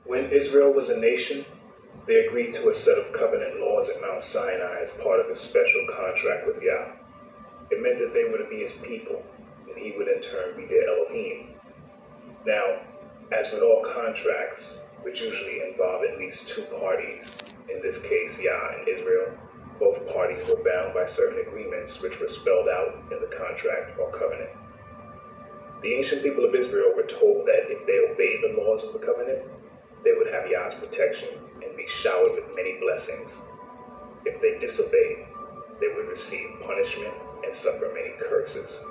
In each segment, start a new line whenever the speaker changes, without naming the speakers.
When Israel was a nation, they agreed to a set of covenant laws at Mount Sinai as part of a special contract with Yah. It meant that they were to be his people, and he would in turn be their Elohim. Now, as with all contracts, which usually involve at least two parties, in this case Yah and Israel, both parties were bound by certain agreements which were spelled out in the contract or covenant. The ancient people of Israel were told that if they obeyed the laws of the covenant, they would have Yah's protection and be showered with many blessings. If they disobeyed, they would receive punishment and suffer many curses.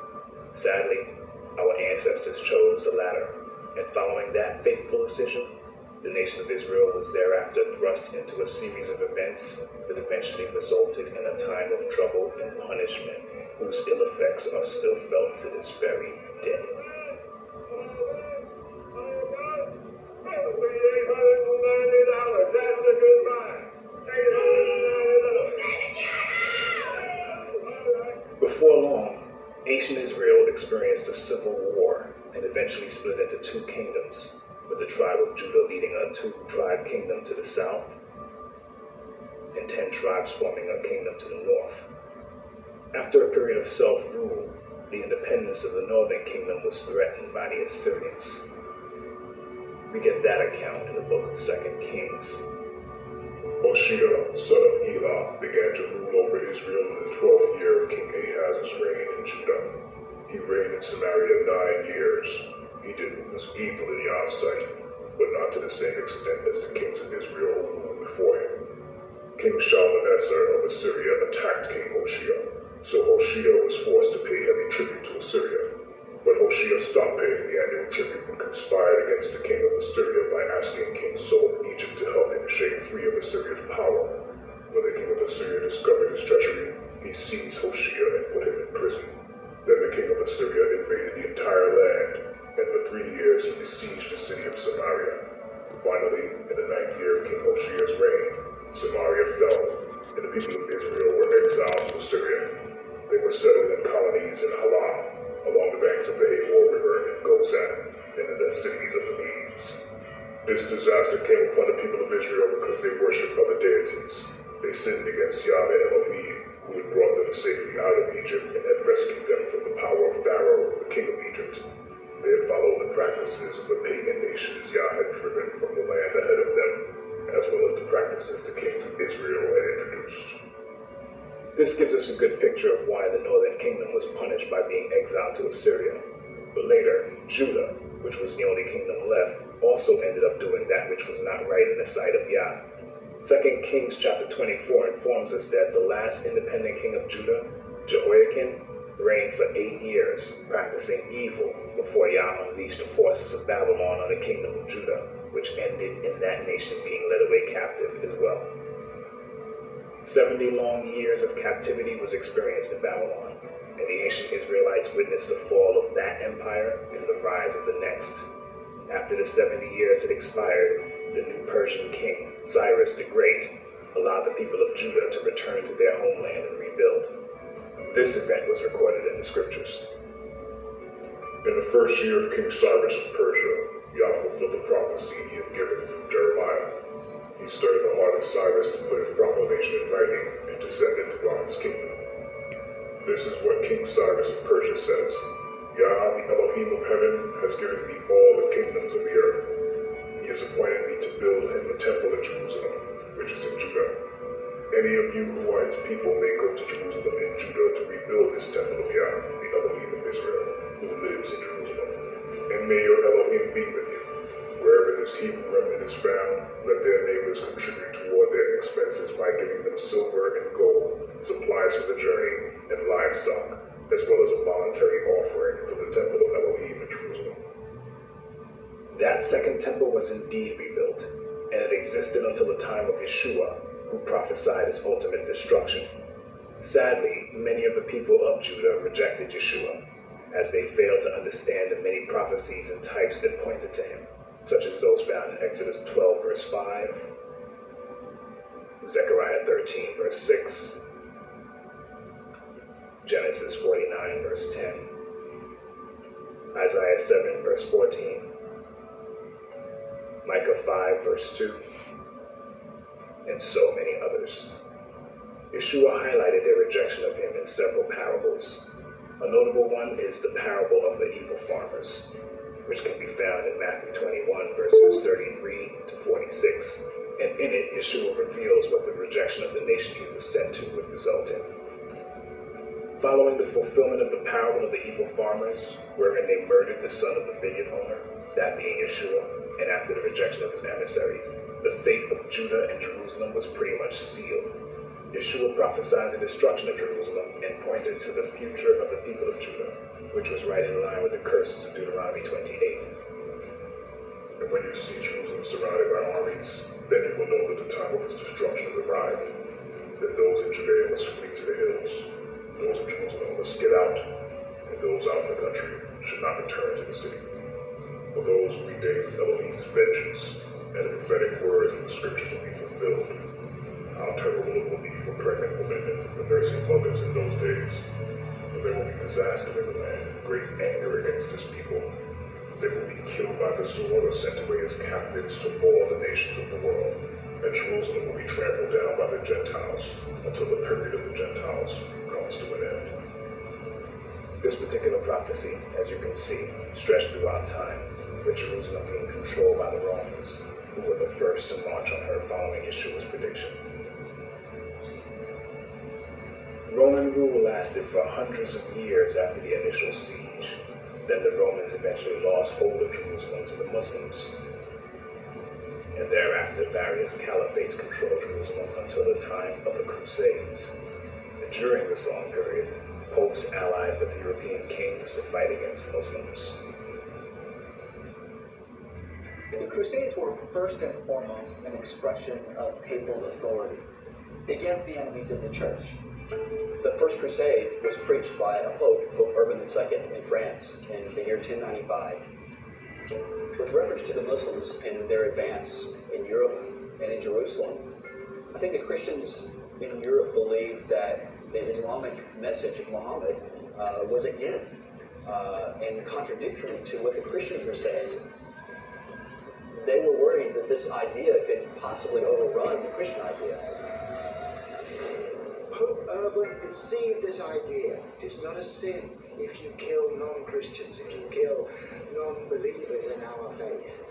Sadly, our ancestors chose the latter, and following that fateful decision, the nation of Israel was thereafter thrust into a series of events that eventually resulted in a time of trouble and punishment, whose ill effects are still felt to this very day. Before long, ancient Israel experienced a civil war and eventually split into two kingdoms, with the tribe of Judah leading a two-tribe kingdom to the south, and 10 tribes forming a kingdom to the north. After a period of self-rule, the independence of the northern kingdom was threatened by the Assyrians. We get that account in the book of 2 Kings.
Hoshea, son of Elah, began to rule over Israel in the 12th year of King Ahaz's reign in Judah. He reigned in Samaria 9 years. He did what was evil in Yah's sight, but not to the same extent as the kings of Israel who ruled before him. King Shalmaneser of Assyria attacked King Hoshea, so Hoshea was forced to pay heavy tribute to Assyria. But Hoshea stopped paying the annual tribute and conspired against the king of Assyria by asking King Saul of Egypt to help him shake free of Assyria's power. When the king of Assyria discovered his treachery, he seized Hoshea and put him in prison. Then the king of Assyria invaded the entire land, and for 3 years he besieged the city of Samaria. Finally, in the 9th year of King Hoshea's reign, Samaria fell, and the people of Israel were exiled to Assyria. They were settled in colonies in Halah, along the banks of the Habor River in Gozan, and in the cities of the Medes. This disaster came upon the people of Israel because they worshipped other deities. They sinned against Yah their Elohim, who had brought them safely out of Egypt and had rescued them from the power of Pharaoh, the king of Egypt. They had followed the practices of the pagan nations Yah had driven from the land ahead of them, as well as the practices the kings of Israel had introduced.
This gives us a good picture of why the northern kingdom was punished by being exiled to Assyria. But later, Judah, which was the only kingdom left, also ended up doing that which was not right in the sight of Yah. 2 Kings chapter 24 informs us that the last independent king of Judah, Jehoiakim, reigned for 8 years, practicing evil before Yah unleashed the forces of Babylon on the kingdom of Judah, which ended in that nation being led away captive as well. 70 long years of captivity was experienced in Babylon, and the ancient Israelites witnessed the fall of that empire and the rise of the next. After the 70 years had expired, the new Persian king, Cyrus the Great, allowed the people of Judah to return to their homeland and rebuild. This event was recorded in the scriptures.
In the first year of King Cyrus of Persia, Yah fulfilled the prophecy he had given through Jeremiah. He stirred the heart of Cyrus to put his proclamation in writing and to send it throughout his kingdom. This is what King Cyrus of Persia says: Yah, the Elohim of heaven, has given me all the kingdoms of the earth. He has appointed me to build him a temple in Jerusalem, which is in Judah. Any of you who are his people may go to Jerusalem in Judah to rebuild this temple of Yah, the Elohim of Israel, who lives in Jerusalem. And may your Elohim be with you. Wherever this Hebrew remnant is found, let their neighbors contribute toward their expenses by giving them silver and gold, supplies for the journey, and livestock, as well as a voluntary offering for the temple of Elohim in Jerusalem.
That second temple was indeed rebuilt, and it existed until the time of Yeshua, who prophesied its ultimate destruction. Sadly, many of the people of Judah rejected Yeshua, as they failed to understand the many prophecies and types that pointed to him, such as those found in Exodus 12 verse 5, Zechariah 13 verse 6, Genesis 49 verse 10, Isaiah 7 verse 14, Micah 5 verse 2, and so many others. Yeshua highlighted their rejection of him in several parables. A notable one is the parable of the evil farmers, which can be found in Matthew 21 verses 33 to 46, and in it Yeshua reveals what the rejection of the nation he was sent to would result in. Following the fulfillment of the parable of the evil farmers, wherein they murdered the son of the vineyard owner, that being Yeshua, and after the rejection of his emissaries, the fate of Judah and Jerusalem was pretty much sealed. Yeshua prophesied the destruction of Jerusalem and pointed to the future of the people of Judah, which was right in line with the curses of Deuteronomy 28.
And when you see Jerusalem surrounded by armies, then you will know that the time of its destruction has arrived, that those in Judea must flee to the hills, those in Jerusalem must get out, and those out in the country should not return to the city. For those will be days of Elohim's vengeance, and the prophetic words of the scriptures will be fulfilled. How terrible it will be for pregnant women and for nursing mothers in those days. For there will be disaster in the land, great anger against this people. They will be killed by the sword or sent away as captives to all the nations of the world, and Jerusalem will be trampled down by the Gentiles until the period of the Gentiles comes to an end.
This particular prophecy, as you can see, stretched throughout time, with Jerusalem being controlled by the Romans, who were the first to march on her following Yeshua's prediction. Roman rule lasted for hundreds of years after the initial siege. Then the Romans eventually lost hold of Jerusalem to the Muslims. And thereafter, various caliphates controlled Jerusalem until the time of the Crusades. And during this long period, popes allied with European kings to fight against Muslims.
The Crusades were first and foremost an expression of papal authority against the enemies of the Church.
The First Crusade was preached by a pope, Pope Urban II, in France in the year 1095. With reference to the Muslims and their advance in Europe and in Jerusalem, I think the Christians in Europe believed that the Islamic message of Muhammad was against and contradictory to what the Christians were saying. They were worried that this idea could possibly overrun the Christian idea.
Pope Urban conceived this idea. It is not a sin if you kill non-Christians, if you kill non-believers in our faith.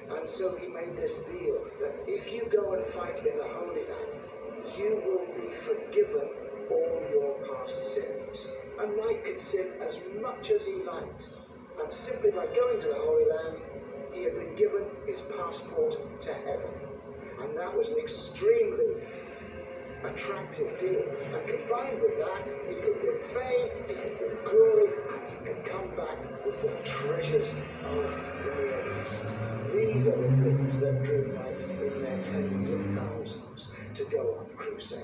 And so he made this deal that if you go and fight in the Holy Land, you will be forgiven all your past sins. A knight could sin as much as he liked. And simply by going to the Holy Land, he had been given his passport to heaven. And that was an extremely attractive deal. And combined with that, he could bring fame, he could bring glory, and he could come back with the treasures of the Near East. These are the things that drew knights in their tens of thousands to go on crusade.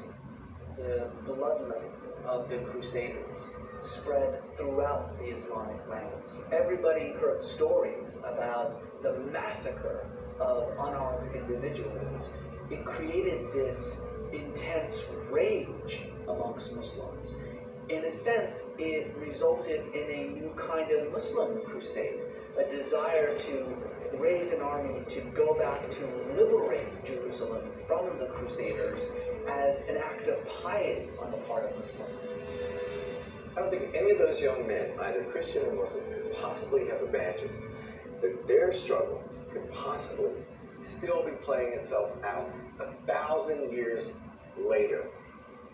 The bloodletting of the Crusaders spread throughout the Islamic lands. Everybody heard stories about the massacre of unarmed individuals. It created this intense rage amongst Muslims. In a sense, it resulted in a new kind of Muslim crusade, a desire to raise an army to go back to liberate Jerusalem from the Crusaders as an act of piety on the part of Muslims.
I don't think any of those young men, either Christian or Muslim, could possibly have imagined that their struggle could possibly still be playing itself out 1,000 years later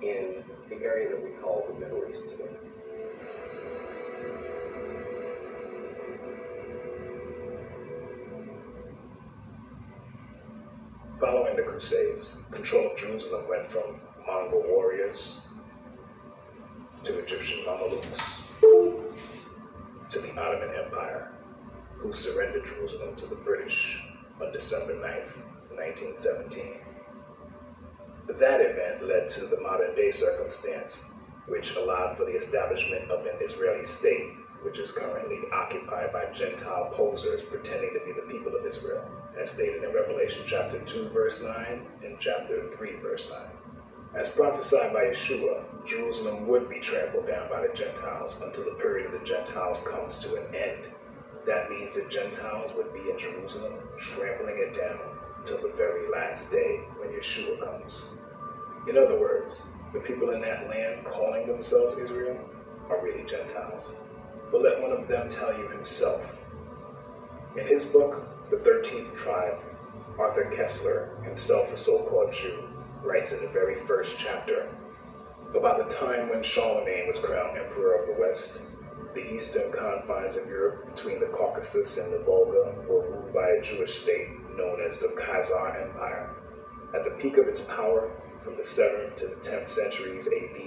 in the area that we call the Middle East today.
Following the Crusades, control of Jerusalem went from Mongol warriors to Egyptian Mamelukes to the Ottoman Empire, who surrendered Jerusalem to the British on December 9th, 1917. That event led to the modern-day circumstance, which allowed for the establishment of an Israeli state, which is currently occupied by Gentile posers pretending to be the people of Israel, as stated in Revelation chapter 2, verse 9, and chapter 3, verse 9. As prophesied by Yeshua, Jerusalem would be trampled down by the Gentiles until the period of the Gentiles comes to an end. That means that Gentiles would be in Jerusalem, trampling it down till the very last day when Yeshua comes. In other words, the people in that land calling themselves Israel are really Gentiles. But let one of them tell you himself. In his book, The 13th Tribe, Arthur Koestler, himself a so-called Jew, writes in the very first chapter, about the time when Charlemagne was crowned Emperor of the West, the eastern confines of Europe between the Caucasus and the Volga were ruled by a Jewish state known as the Khazar Empire. At the peak of its power, from the 7th to the 10th centuries AD,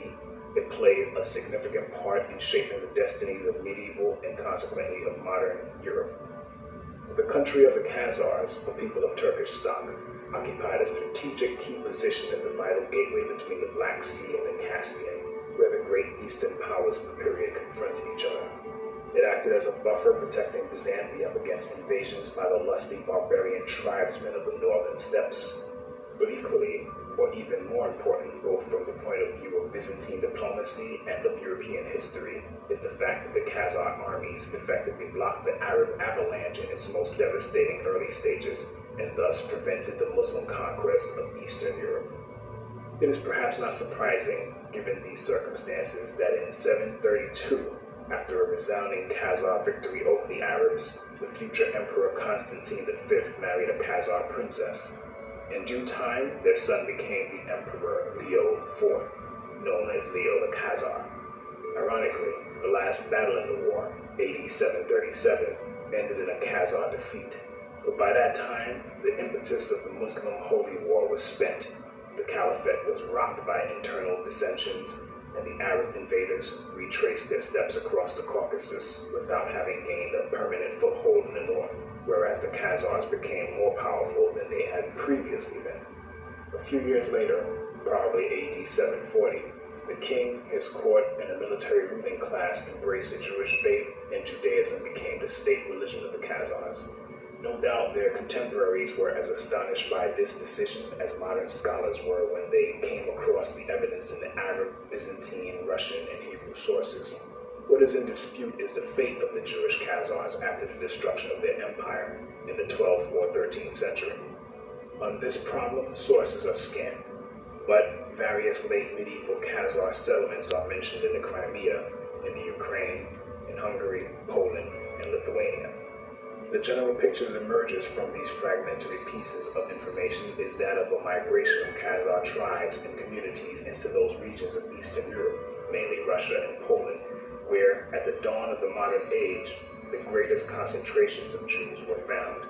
it played a significant part in shaping the destinies of medieval and consequently of modern Europe. The country of the Khazars, a people of Turkish stock, occupied a strategic key position at the vital gateway between the Black Sea and the Caspian, where the great Eastern powers of the period confronted each other. It acted as a buffer protecting Byzantium against invasions by the lusty barbarian tribesmen of the northern steppes. But equally, or even more important, both from the point of view of Byzantine diplomacy and of European history, is the fact that the Khazar armies effectively blocked the Arab avalanche in its most devastating early stages, and thus prevented the Muslim conquest of Eastern Europe. It is perhaps not surprising, given these circumstances, that in 732, after a resounding Khazar victory over the Arabs, the future Emperor Constantine V married a Khazar princess. In due time, their son became the Emperor Leo IV, known as Leo the Khazar. Ironically, the last battle in the war, AD 737, ended in a Khazar defeat. But by that time, the impetus of the Muslim Holy War was spent. The Caliphate was rocked by internal dissensions, and the Arab invaders retraced their steps across the Caucasus without having gained a permanent foothold in the north, whereas the Khazars became more powerful than they had previously been. A few years later, probably AD 740, the king, his court, and a military ruling class embraced the Jewish faith, and Judaism became the state religion of the Khazars. No doubt their contemporaries were as astonished by this decision as modern scholars were when they came across the evidence in the Arab, Byzantine, Russian, and Hebrew sources. What is in dispute is the fate of the Jewish Khazars after the destruction of their empire in the 12th or 13th century. On this problem, sources are scant, but various late medieval Khazar settlements are mentioned in the Crimea, in the Ukraine, in Hungary, Poland, and Lithuania. The general picture that emerges from these fragmentary pieces of information is that of a migration of Khazar tribes and communities into those regions of Eastern Europe, mainly Russia and Poland, where, at the dawn of the modern age, the greatest concentrations of Jews were found.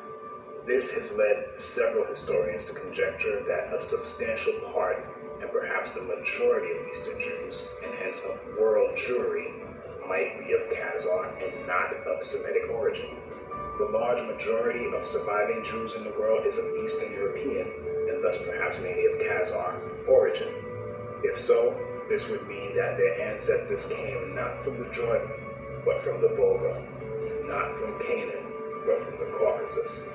This has led several historians to conjecture that a substantial part, and perhaps the majority of Eastern Jews, and hence of world Jewry, might be of Khazar and not of Semitic origin. The large majority of surviving Jews in the world is of Eastern European, and thus perhaps mainly of Khazar origin. If so, this would mean that their ancestors came not from the Jordan, but from the Volga, not from Canaan, but from the Caucasus,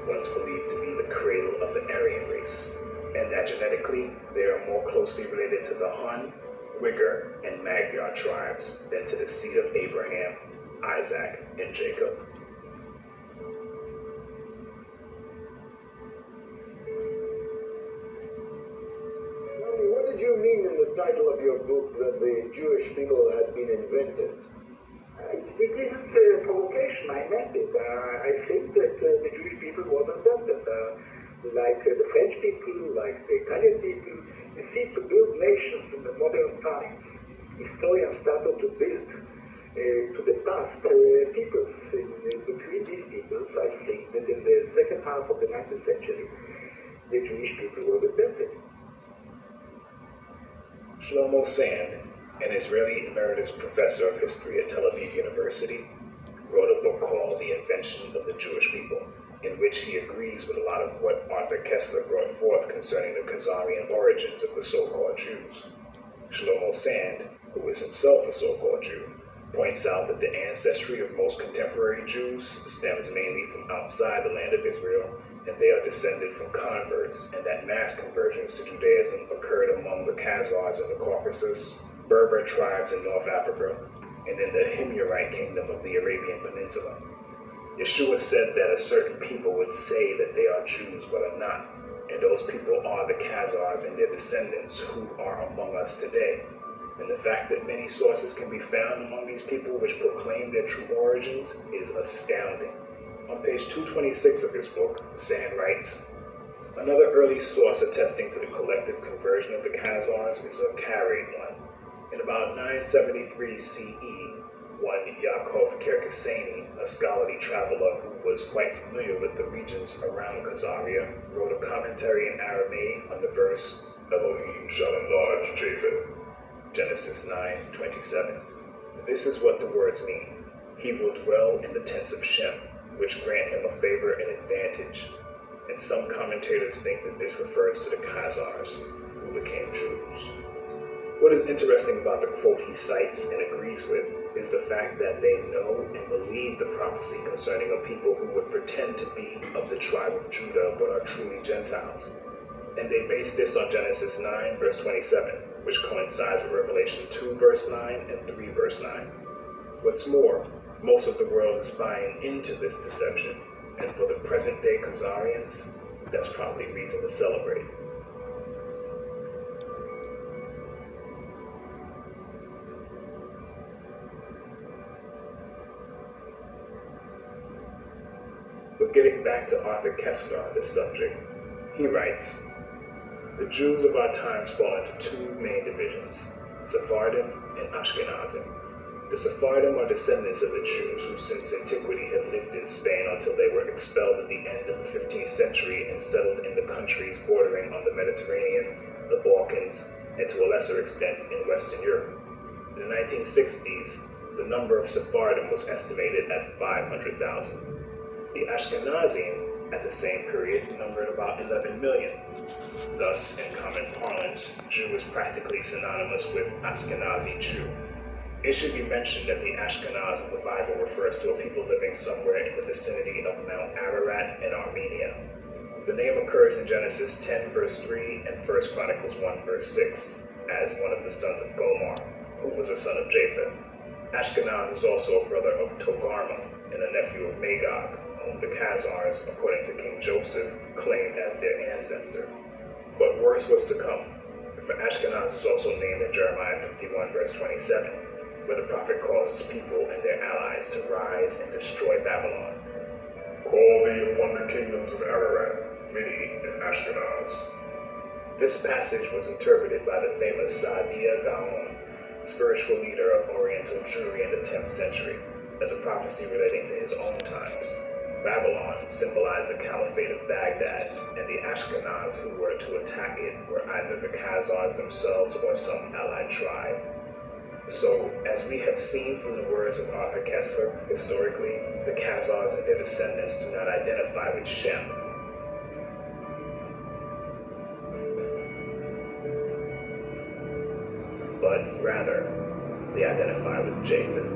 once believed to be the cradle of the Aryan race, and that genetically they are more closely related to the Hun, Uyghur, and Magyar tribes than to the seed of Abraham, Isaac, and Jacob.
What did you mean in the title of your book that the Jewish people had been invented?
It isn't a provocation, I meant it. I think that the Jewish people was invented. Like the French people, like the Italian people. You see, to build nations in the modern times, historians started to build to the past peoples. Between these peoples, I think that in the second half of the 19th century, the Jewish people were invented.
Shlomo Sand, an Israeli emeritus professor of history at Tel Aviv University, wrote a book called The Invention of the Jewish People, in which he agrees with a lot of what Arthur Koestler brought forth concerning the Khazarian origins of the so-called Jews. Shlomo Sand, who is himself a so-called Jew, points out that the ancestry of most contemporary Jews stems mainly from outside the land of Israel, and they are descended from converts, and that mass conversions to Judaism occurred among the Khazars in the Caucasus, Berber tribes in North Africa, and in the Himyarite kingdom of the Arabian Peninsula. Yeshua said that a certain people would say that they are Jews but are not, and those people are the Khazars and their descendants who are among us today. And the fact that many sources can be found among these people which proclaim their true origins is astounding. On page 226 of his book, Sand writes, another early source attesting to the collective conversion of the Khazars is a Karaite one. In about 973 CE, one Yaakov Kerkasani, a scholarly traveler who was quite familiar with the regions around Khazaria, wrote a commentary in Aramaic on the verse,
Elohim shall enlarge Japheth.
Genesis 9:27. This is what the words mean. He will dwell in the tents of Shem, which grant him a favor and advantage. And some commentators think that this refers to the Khazars, who became Jews. What is interesting about the quote he cites and agrees with is the fact that they know and believe the prophecy concerning a people who would pretend to be of the tribe of Judah but are truly Gentiles. And they base this on Genesis 9 verse 27, which coincides with Revelation 2 verse 9 and 3 verse 9. What's more, most of the world is buying into this deception, and for the present day Khazarians, that's probably reason to celebrate. But getting back to Arthur Koestler on this subject, he writes, the Jews of our times fall into two main divisions, Sephardim and Ashkenazim. The Sephardim are descendants of the Jews who since antiquity had lived in Spain until they were expelled at the end of the 15th century and settled in the countries bordering on the Mediterranean, the Balkans, and to a lesser extent in Western Europe. In the 1960s, the number of Sephardim was estimated at 500,000. The Ashkenazim, at the same period, numbered about 11 million. Thus, in common parlance, Jew is practically synonymous with Ashkenazi Jew. It should be mentioned that the Ashkenaz of the Bible refers to a people living somewhere in the vicinity of Mount Ararat in Armenia. The name occurs in Genesis 10 verse 3 and 1 Chronicles 1 verse 6 as one of the sons of Gomer, who was a son of Japheth. Ashkenaz is also a brother of Togarmah and a nephew of Magog, whom the Khazars, according to King Joseph, claimed as their ancestor. But worse was to come, for Ashkenaz is also named in Jeremiah 51 verse 27, where the prophet calls his people and their allies to rise and destroy Babylon.
Call thee upon the kingdoms of Ararat, Midi, and Ashkenaz.
This passage was interpreted by the famous Saadia Gaon, spiritual leader of Oriental Jewry in the 10th century, as a prophecy relating to his own times. Babylon symbolized the Caliphate of Baghdad, and the Ashkenaz who were to attack it were either the Khazars themselves or some allied tribe. So, as we have seen from the words of Arthur Koestler, historically, the Khazars and their descendants do not identify with Shem. But rather, they identify with Japheth.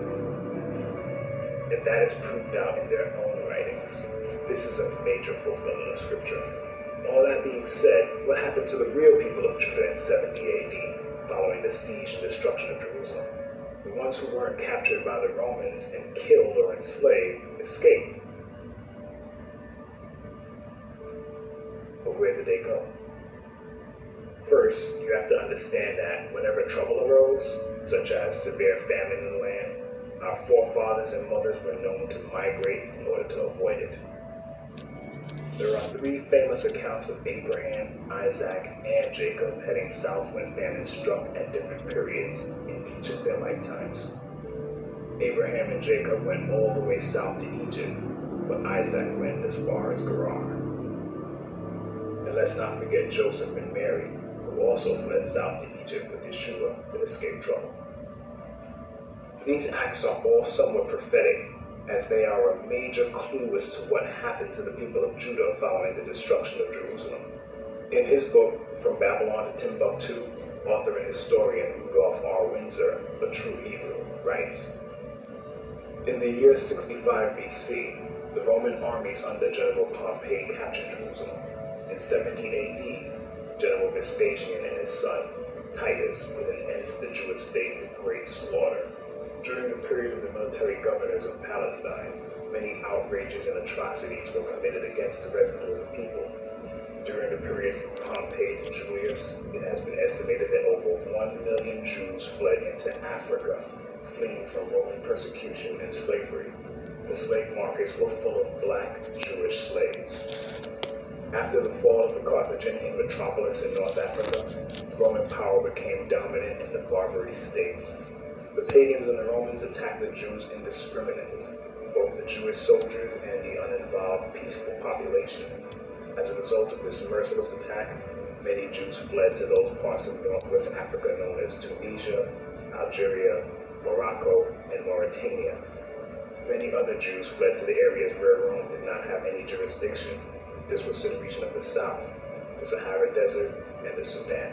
And that is proved out in their own writings. This is a major fulfillment of Scripture. All that being said, what happened to the real people of Judah in 70 AD, following the siege and destruction of Jerusalem? The ones who weren't captured by the Romans and killed or enslaved escaped. But where did they go? First, you have to understand that whenever trouble arose, such as severe famine in the land, our forefathers and mothers were known to migrate in order to avoid it. There are three famous accounts of Abraham, Isaac, and Jacob heading south when famine struck at different periods in each of their lifetimes. Abraham and Jacob went all the way south to Egypt, but Isaac went as far as Gerar. And let's not forget Joseph and Mary, who also fled south to Egypt with Yeshua to escape trouble. These acts are all somewhat prophetic, as they are a major clue as to what happened to the people of Judah following the destruction of Jerusalem. In his book, From Babylon to Timbuktu, author and historian Rudolph R. Windsor, a true Hebrew, writes, in the year 65 BC, the Roman armies under General Pompey captured Jerusalem. In 70 AD, General Vespasian and his son, Titus, put an end to the Jewish state with great slaughter. During the period of the military governors of Palestine, many outrages and atrocities were committed against the residue of the people. During the period from Pompey to Julius, it has been estimated that over 1 million Jews fled into Africa, fleeing from Roman persecution and slavery. The slave markets were full of black Jewish slaves. After the fall of the Carthaginian metropolis in North Africa, Roman power became dominant in the Barbary states. The pagans and the Romans attacked the Jews indiscriminately, both the Jewish soldiers and the uninvolved peaceful population. As a result of this merciless attack, many Jews fled to those parts of Northwest Africa known as Tunisia, Algeria, Morocco, and Mauritania. Many other Jews fled to the areas where Rome did not have any jurisdiction. This was to the region of the South, the Sahara Desert, and the Sudan.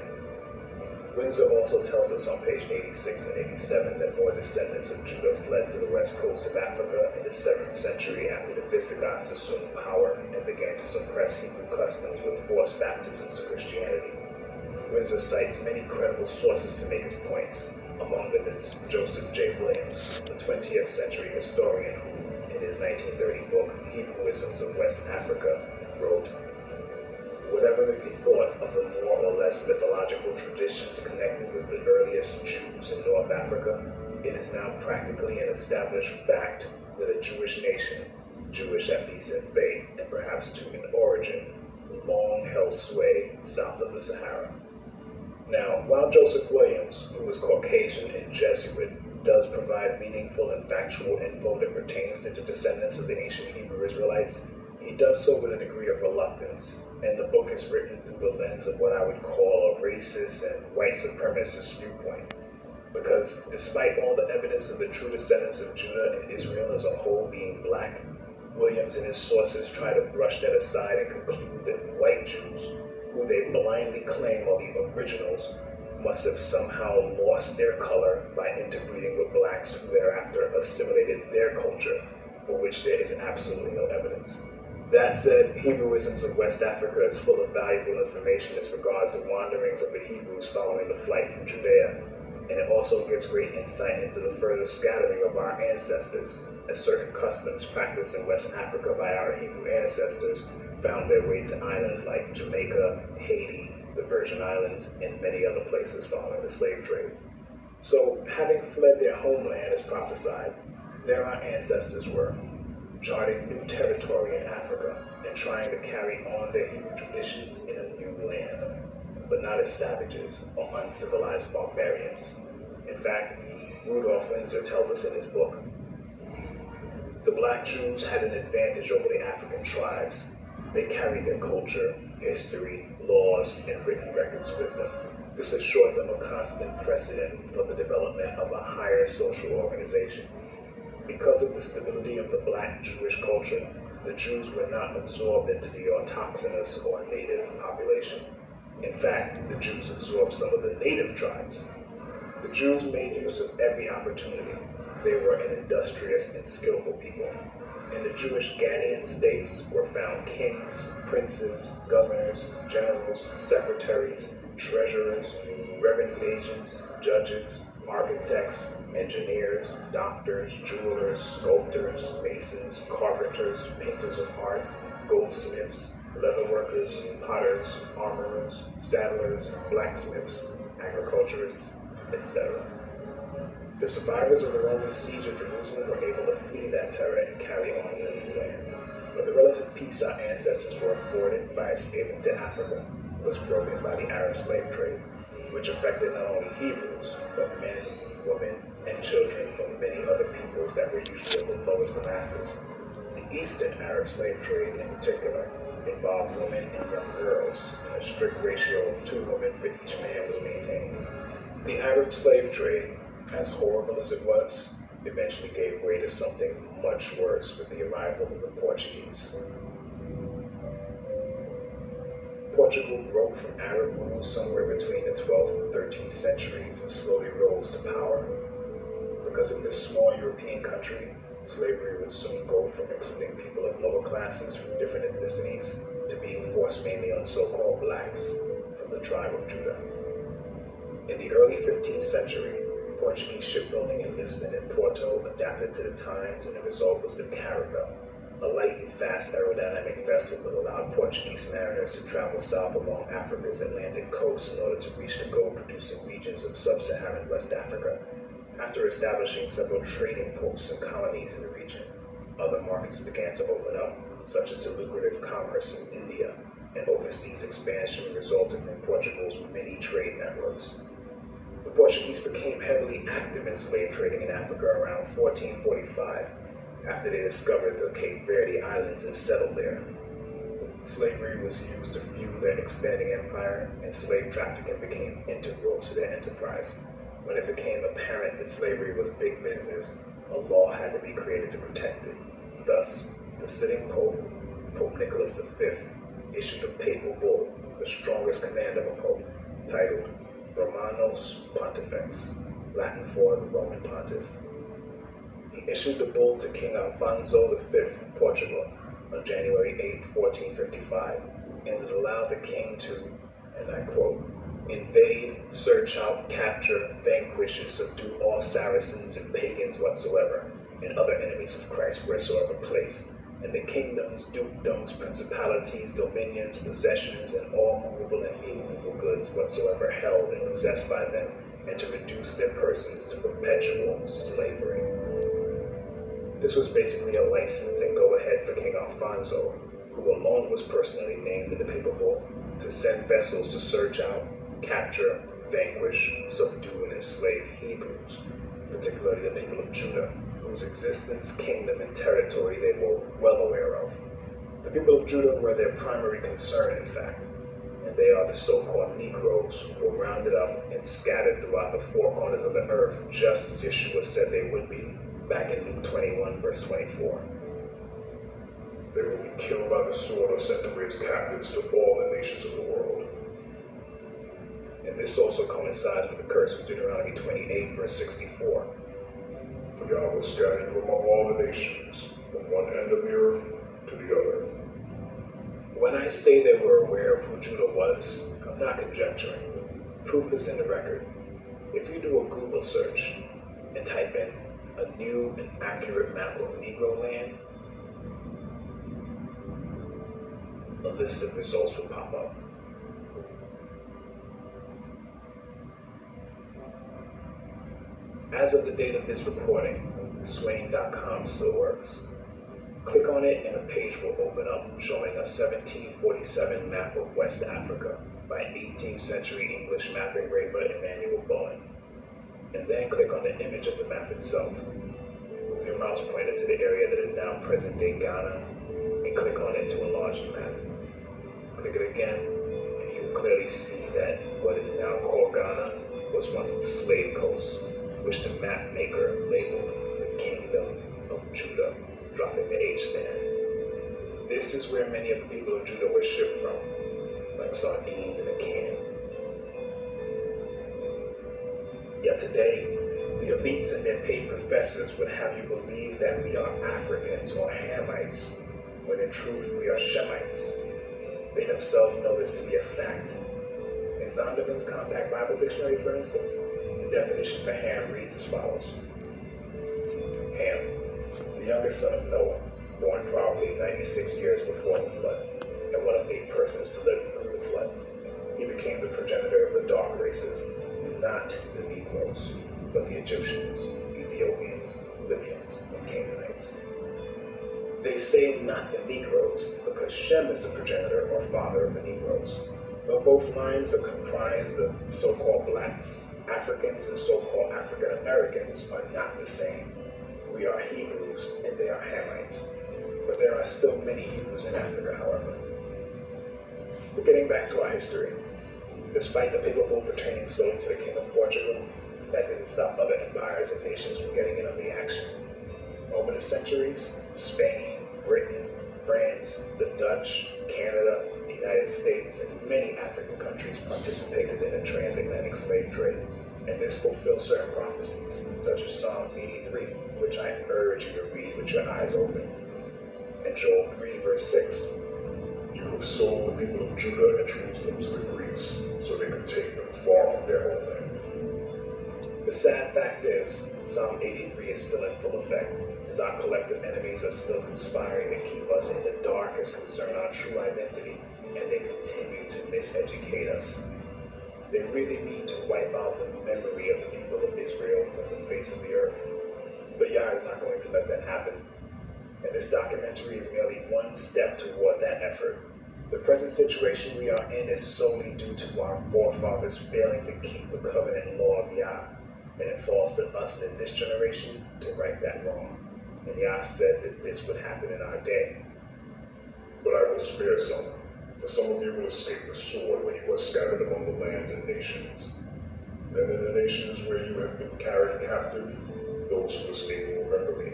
Windsor also tells us on page 86 and 87 that more descendants of Judah fled to the west coast of Africa in the 7th century after the Visigoths assumed power and began to suppress Hebrew customs with forced baptisms to Christianity. Windsor cites many credible sources to make his points. Among them is Joseph J. Williams, a 20th century historian who, in his 1930 book, Hebrewisms of West Africa, wrote, "Whatever may be thought of the more or less mythological traditions connected with the earliest Jews in North Africa, it is now practically an established fact that a Jewish nation, Jewish at least in faith and perhaps too in origin, long held sway south of the Sahara." Now, while Joseph Williams, who was Caucasian and Jesuit, does provide meaningful and factual info that pertains to the descendants of the ancient Hebrew Israelites, he does so with a degree of reluctance, and the book is written through the lens of what I would call a racist and white supremacist viewpoint. Because despite all the evidence of the true descendants of Judah and Israel as a whole being black, Williams and his sources try to brush that aside and conclude that white Jews, who they blindly claim are the originals, must have somehow lost their color by interbreeding with blacks who thereafter assimilated their culture, for which there is absolutely no evidence. That said, Hebrewisms of West Africa is full of valuable information as regards the wanderings of the Hebrews following the flight from Judea, and it also gives great insight into the further scattering of our ancestors, as certain customs practiced in West Africa by our Hebrew ancestors found their way to islands like Jamaica, Haiti, the Virgin Islands, and many other places following the slave trade. So, having fled their homeland as prophesied, there our ancestors were, charting new territory in Africa and trying to carry on their Hebrew traditions in a new land, but not as savages or uncivilized barbarians. In fact, Rudolph Windsor tells us in his book, "The black Jews had an advantage over the African tribes. They carried their culture, history, laws, and written records with them. This assured them a constant precedent for the development of a higher social organization. Because of the stability of the black Jewish culture, the Jews were not absorbed into the autochthonous or native population. In fact, the Jews absorbed some of the native tribes. The Jews made use of every opportunity. They were an industrious and skillful people. In the Jewish Ghanaian states were found kings, princes, governors, generals, secretaries, treasurers, revenue agents, judges, architects, engineers, doctors, jewelers, sculptors, masons, carpenters, painters of art, goldsmiths, leatherworkers, potters, armorers, saddlers, blacksmiths, agriculturists, etc. The survivors of the Roman siege of Jerusalem were able to flee that terror and carry on in the new land. But the relative peace our ancestors were afforded by escaping to Africa was broken by the Arab slave trade, which affected not only Hebrews, but men, women, and children from many other peoples that were usually of the lowest classes. The Eastern Arab slave trade, in particular, involved women and young girls, and a strict ratio of 2 women for each man was maintained. The Arab slave trade, as horrible as it was, eventually gave way to something much worse with the arrival of the Portuguese. Portugal broke from Arab rule somewhere between the 12th and 13th centuries and slowly rose to power. Because of this small European country, slavery would soon go from including people of lower classes from different ethnicities to being forced mainly on so-called blacks from the tribe of Judah. In the early 15th century, Portuguese shipbuilding in Lisbon and Porto adapted to the times, and the result was the caravel, a light and fast aerodynamic vessel that allowed Portuguese mariners to travel south along Africa's Atlantic coast in order to reach the gold-producing regions of sub-Saharan West Africa. After establishing several trading posts and colonies in the region, other markets began to open up, such as the lucrative commerce in India, and overseas expansion resulted from Portugal's many trade networks. The Portuguese became heavily active in slave trading in Africa around 1445, after they discovered the Cape Verde Islands and settled there. Slavery was used to fuel their expanding empire, and slave trafficking became integral to their enterprise. When it became apparent that slavery was big business, a law had to be created to protect it. Thus, the sitting Pope, Pope Nicholas V, issued a papal bull, the strongest command of a pope, titled Romanos Pontifex, Latin for the Roman Pontiff. He issued the bull to King Alfonso V of Portugal on January 8, 1455, and it allowed the king to, and I quote, invade, search out, capture, vanquish, and subdue all Saracens and pagans whatsoever, and other enemies of Christ wheresoever placed, and the kingdoms, dukedoms, principalities, dominions, possessions, and all movable and immovable goods whatsoever held and possessed by them, and to reduce their persons to perpetual slavery. This was basically a license and go-ahead for King Alfonso, who alone was personally named in the papal bull, to send vessels to search out, capture, vanquish, subdue, and enslave Hebrews, particularly the people of Judah, whose existence, kingdom, and territory they were well aware of. The people of Judah were their primary concern, in fact, and they are the so-called Negroes who were rounded up and scattered throughout the four corners of the earth, just as Yeshua said they would be, back in Luke 21, verse 24.
They will be killed by the sword or sent away as captives to all the nations of the world.
And this also coincides with the curse of Deuteronomy 28, verse 64.
For Yahweh will scatter you among all the nations, from one end of the earth to the other.
When I say they were aware of who Judah was, I'm not conjecturing. Proof is in the record. If you do a Google search and type in a new and accurate map of Negro land, a list of results will pop up. As of the date of this recording, Swain.com still works. Click on it and a page will open up showing a 1747 map of West Africa by 18th century English map engraver Emmanuel Bowen. And then click on the image of the map itself. With your mouse pointed to the area that is now present-day Ghana, and click on it to enlarge the map. Click it again, and you will clearly see that what is now called Ghana was once the slave coast, which the map maker labeled the Kingdom of Judah, dropping the H there. This is where many of the people of Judah were shipped from, like sardines in a can. Yet today, the elites and their paid professors would have you believe that we are Africans or Hamites, when in truth we are Shemites. They themselves know this to be a fact. In Zondervan's Compact Bible Dictionary, for instance, the definition for Ham reads as follows. Ham, the youngest son of Noah, born probably 96 years before the flood, and one of 8 persons to live through the flood. He became the progenitor of the dark races, not the Negroes, but the Egyptians, Ethiopians, Libyans, and Canaanites. They say not the Negroes, because Shem is the progenitor or father of the Negroes. Though both lines are comprised of so-called blacks, Africans and so-called African Americans are not the same. We are Hebrews and they are Hamites. But there are still many Hebrews in Africa, however. But getting back to our history, despite the papal bull pertaining solely to the King of Portugal, that didn't stop other empires and nations from getting in on the action. Over the centuries, Spain, Britain, France, the Dutch, Canada, the United States, and many African countries participated in the transatlantic slave trade, and this fulfilled certain prophecies, such as Psalm 83, which I urge you to read with your eyes open, and Joel 3, verse 6.
You have sold the people of Judah and Jerusalem to the Greeks, so they could take them far from their homeland.
The sad fact is, Psalm 83 is still in full effect, as our collective enemies are still conspiring to keep us in the dark as concern our true identity, and they continue to miseducate us. They really need to wipe out the memory of the people of Israel from the face of the earth. But Yah is not going to let that happen. And this documentary is merely one step toward that effort. The present situation we are in is solely due to our forefathers failing to keep the covenant law of Yah. And it falls to us in this generation to right that wrong. And Yah said that this would happen in our day.
But I will spare some, for some of you will escape the sword when you are scattered among the lands and nations. Then in the nations where you have been carried captive, those who escape will remember me,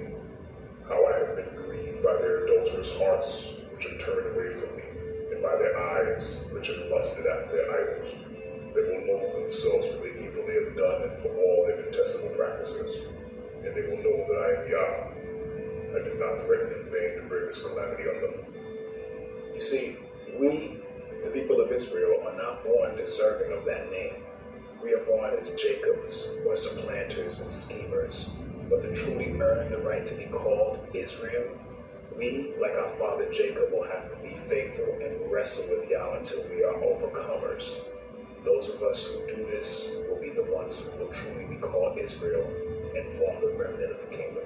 how I have been grieved by their adulterous hearts, which have turned away from me, and by their eyes, which have lusted after their idols. They will loathe themselves for the evil they have done and for all their detestable practices, and they will know that I am Yah. I did not threaten in vain to bring this calamity on them.
You see, we, the people of Israel, are not born deserving of that name. We are born as Jacobs, or supplanters and schemers. But to truly earn the right to be called Israel, we, like our father Jacob, will have to be faithful and wrestle with Yah until we are overcomers. Those of us who do this will be the ones who will truly be called Israel and form the remnant of the kingdom.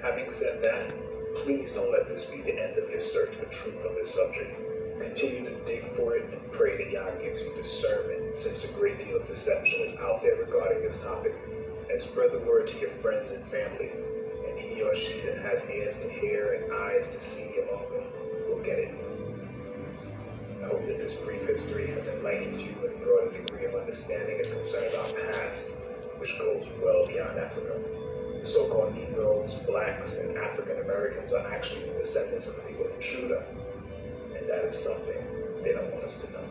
Having said that, please don't let this be the end of your search for truth on this subject. Continue to dig for it and pray that Yah gives you discernment, since a great deal of deception is out there regarding this topic. And spread the word to your friends and family, and he or she that has ears to hear and eyes to see among them will get it. I hope that this brief history has enlightened you and brought a degree of understanding as concerns our past, which goes well beyond Africa. The so-called Negroes, blacks, and African Americans are actually the descendants of the people of Judah, and that is something they don't want us to know.